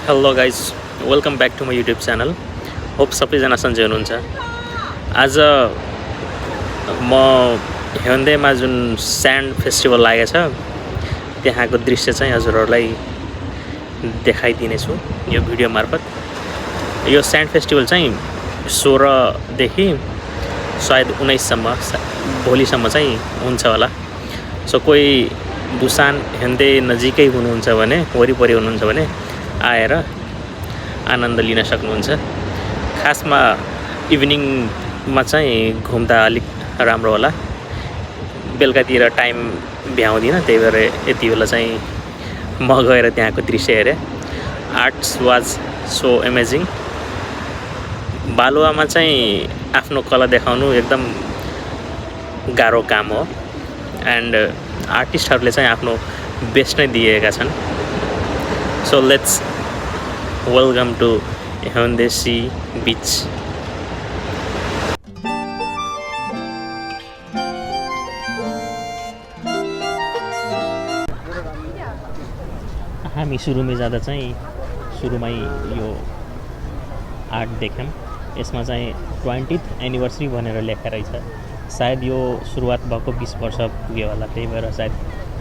Hello guys, welcome back to my YouTube channel. Hope सबैजना सन्चै हुनुहुन्छ। आज म हेन्देमा जुन स्यान्ड फेस्टिभल लागेको छ त्यहाँको दृश्य चाहिँ हजुरहरूलाई देखाइदिनेछु यो भिडियो मार्फत। यो स्यान्ड फेस्टिभल चाहिँ 16 देखि सायद 19 सम्म भोलिसम्म चाहिँ हुन्छ होला। सो कोही बुसान हेन्दे नजिकै हुनुहुन्छ भने, वरिपरि हुनुहुन्छ भने आएर आनन्द लिन सक्नुहुन्छ। खासमा इभिनिङमा चाहिँ घुम्दा अलिक राम्रो होला। बेलुकातिर टाइम भ्याउँदिनँ, त्यही भएर यति बेला चाहिँ म गएर त्यहाँको दृश्य हेरेँ। Arts was so amazing. बालुवामा चाहिँ आफ्नो कला देखाउनु एकदम गाह्रो काम हो एन्ड आर्टिस्टहरूले चाहिँ आफ्नो बेस्ट नै दिएका छन्। सो लेट्स वेलकम टु हेन्डे सी बीच। हामी सुरुमै जाँदा चाहिँ सुरुमै यो आर्ट देख्यौँ। यसमा चाहिँ 20th एनिभर्सरी भनेर लेखेको रहेछ। सायद यो सुरुवात भएको 20 वर्ष पुग्यो होला, त्यही भएर सायद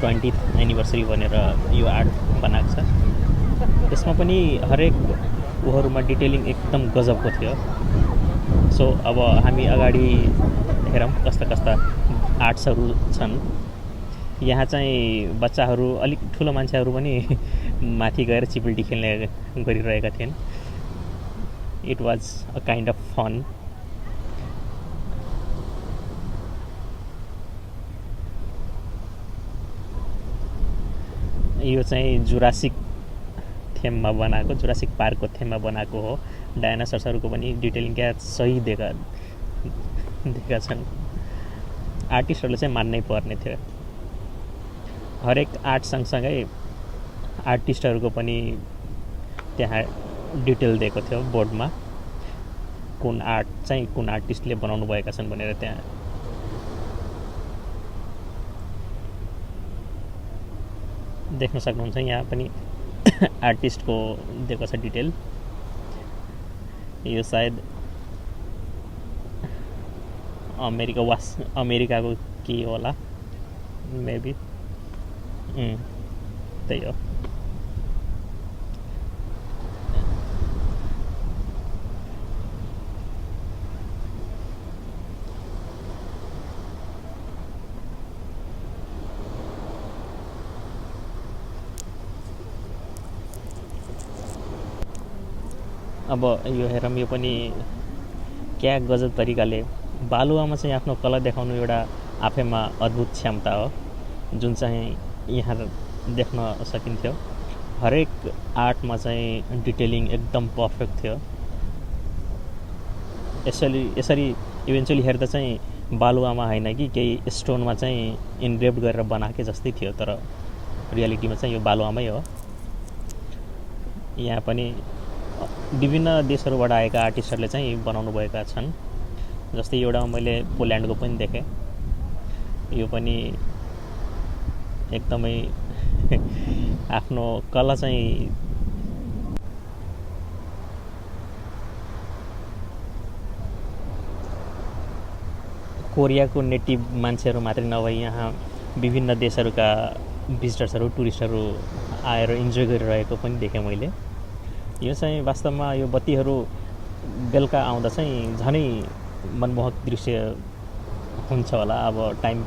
20th एनिभर्सरी भनेर यो आर्ट बनाएको छ। यसमा पनि हरेक उहरूमा डिटेलिङ एकदम गजबको थियो। सो अब हामी अगाडि हेरौँ कस्ता कस्ता आर्ट्सहरू छन्। यहाँ चाहिँ बच्चाहरू, अलिक ठुलो मान्छेहरू पनि माथि गएर चिप्लिटी खेल्ने गरिरहेका थिएँ। It was a kind of fun. यो चाहिँ जुरासिक थेममा बनाएको, जुरासिक पार्कको थेममा बनाएको हो। डायनासोर्सहरूको पनि डिटेलिङ क्या सही दिएका छन्। आर्टिस्टहरूले चाहिँ मान्नै पर्ने थियो। हरेक आर्ट सँगसँगै आर्टिस्टहरूको पनि त्यहाँ डिटेल दिएको थियो बोर्डमा, कुन आर्ट चाहिँ कुन आर्टिस्टले बनाउनु भएका छन् भनेर। त्यहाँ देख्न सक्नुहुन्छ। यहाँ पनि आर्टिस्टको दिएको छ डिटेल। यो सायद अमेरिकाको के होला, मेबी त्यही हो। अब यो हेरौँ, यो पनि क्या गजब तरिकाले बालुवामा चाहिँ आफ्नो कला देखाउनु एउटा आफैमा अद्भुत क्षमता हो, जुन चाहिँ यहाँ देख्न सकिन्थ्यो। हरेक आर्टमा चाहिँ डिटेलिङ एकदम पर्फेक्ट थियो। यसरी इभेन्चुअली हेर्दा चाहिँ बालुवामा होइन कि केही स्टोनमा चाहिँ इन्ग्रेभ गरेर बनाएकै जस्तै थियो, तर रियालिटीमा चाहिँ यो बालुवामै हो। यहाँ पनि विभिन्न देशहरूबाट आएका आर्टिस्टहरूले चाहिँ बनाउनु भएका छन्। जस्तै एउटा मैले पोल्यान्डको पनि देखेँ। यो पनि एकदमै आफ्नो कला चाहिँ कोरियाको नेटिभ मान्छेहरू मात्रै नभई यहाँ विभिन्न देशहरूका भिजिटर्सहरू, टुरिस्टहरू आएर इन्जोय गरिरहेको पनि देखेँ मैले। यो चाहिँ वास्तवमा यो बत्तीहरू बेलुका आउँदा चाहिँ झनै मनमोहक दृश्य हुन्छ होला। अब टाइम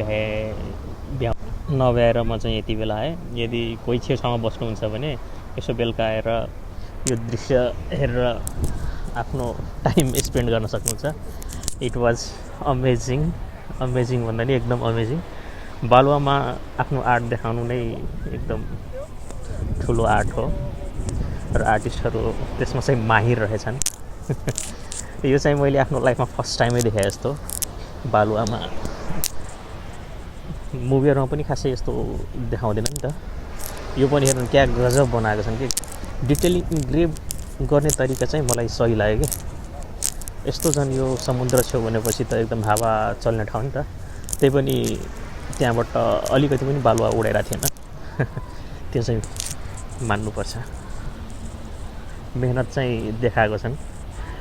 नभ्याएर म चाहिँ यति बेला आएँ। यदि कोही छेउछाउमा बस्नुहुन्छ भने यसो बेलुका आएर यो दृश्य हेरेर आफ्नो टाइम स्पेन्ड गर्न सक्नुहुन्छ। इट वाज अमेजिङ भन्दा नि एकदम अमेजिङ। बालुवामा आफ्नो आर्ट देखाउनु नै एकदम ठुलो आर्ट हो र आर्टिस्टहरू त्यसमा चाहिँ माहिर रहेछन्। यो चाहिँ मैले आफ्नो लाइफमा फर्स्ट टाइमै देखेँ यस्तो बालुवामा। मुभीहरूमा पनि खासै यस्तो देखाउँदैन नि त। यो पनि हेर्नु क्या गजब बनाएको छन् कि डिटेलिङ इन्ग्रेभ गर्ने तरिका चाहिँ मलाई सही लाग्यो कि। यस्तो झन् यो समुद्र छेउ भनेपछि त एकदम हावा चल्ने ठाउँ नि त। त्यही पनि त्यहाँबाट अलिकति पनि बालुवा उडेर थिएन। त्यो चाहिँ मान्नुपर्छ। मेहनत चाहिँ देखाएको छन्।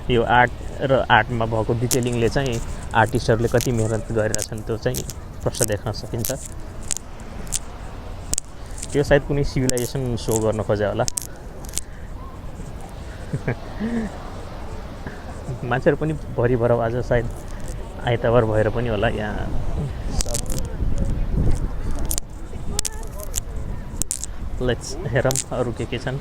यो आर्ट र आर्टमा भएको डिटेलिङले चाहिँ आर्टिस्टहरूले कति मेहनत गरेका छन् त्यो चाहिँ प्रष्ट देख्न सकिन्छ। त्यो सायद कुनै सिभिलाइजेसन सो गर्न खोजे होला। मान्छेहरू पनि भरिभर आज सायद आइतबार भएर पनि होला यहाँ सब। लेट्स हेरौँ अरू के छन्।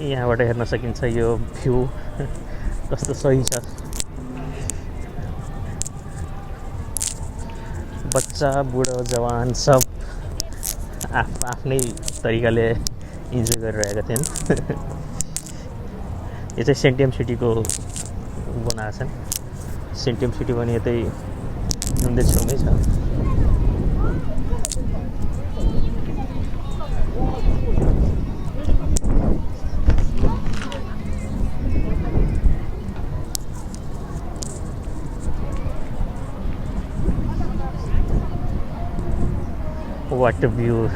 यहाँबाट हेर्न सकिन्छ यो भ्यू कस्तो सही छ। बच्चा बुढो जवान सब आफ्नै तरिकाले इन्जोय गरिरहेका थिएँ। यो चाहिँ सेन्टियम सिटीको बनाएको छन्। सेन्टियम सिटी पनि यतै नुन्दे छेउमै छ। What a view.